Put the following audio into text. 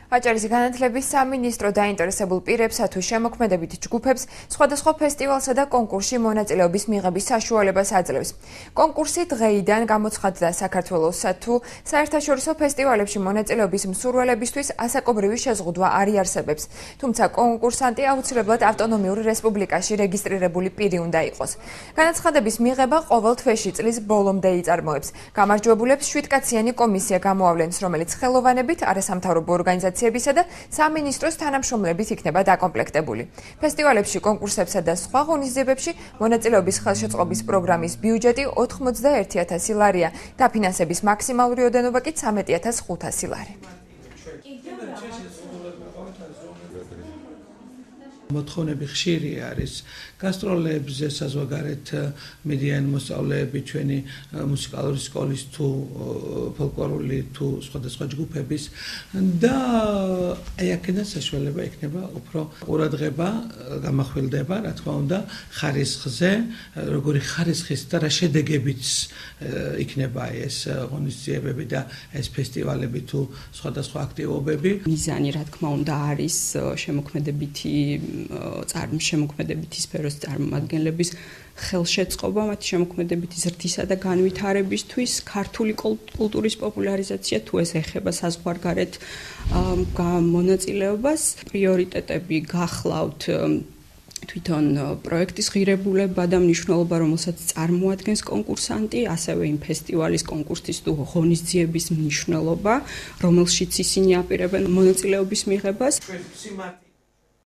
აჭარის განათლების სამინისტრო დაინტერესებულ პირებსა თუ შემოქმედებით ჯგუფებს სხვადასხვა ფესტივალსა და კონკურსში მონაწილეობის მიღების საშუალებას აძლევს. კონკურსი დღეიდან გამოცხადდა საქართველოსა თუ საერთაშორისო ფესტივალებში მონაწილეობის მსურველებისთვის ასაკობრივი შეზღუდვა არ იარსებებს. თუმცა კონკურსანტი აუცილებლად ავტონომიურ რესპუბლიკაში რეგისტრირებული პირი უნდა იყოს. განაცხადების მიღება ყოველ თვეში წლის ბოლომდე იწარმოებს. გამარჯვებულებს 7-კაციანი კომისია გამოავლენს, რომელიც ხელოვანებით არასამთავრობო ორგანიზაციებისა და სამინისტროს თანამშრომლებით იქნება დაკომპლექტებული. ფესტივალებში, კონკურსებსა და სხვა ღონისძიებებში მონაწილეობის ხელშეწყობის პროგრამის ბიუჯეტი 91,000 ლარია, დაფინანსების მაქსიმალური ოდენობა კი 13,500 ლარი. მოთხოვნები ხშირი არის გასტროლებზე, საზღვარგარეთ მიდიან მოსწავლეები ჩვენი მუსიკალური სკოლის თუ ფოლკლორული თუ სხვადასხვა ჯგუფების და აი აქედან საშუალება იქნება უფრო ყურადღება გამახვილდება, რა თქმა უნდა, ხარისხზე, როგორი ხარისხის და რა შედეგებიც იქნება ეს ღონისძიებები და ეს ფესტივალები თუ სხვადასხვა აქტივობები. მიზანი, რა თქმა უნდა, არის შემოქმედებითი შემოქმედებითი სფეროს წარმომადგენლების ხელშეწყობა, მათი შემოქმედებითი ზრდისა და განვითარებისთვის, ქართული კულტურის პოპულარიზაცია, თუ ეს ეხება საზღვარგარეთ მონაწილეობას, პრიორიტეტები გახლავთ თვითონ პროექტის ღირებულება და მნიშვნელობა, რომელსაც წარმოადგენს კონკურსანტი, ასევე იმ ფესტივალის კონკურსის თუ ღონისძიების მნიშვნელობა, რომელშიც ისინი აპირებენ მონაწილეობის მიღებას.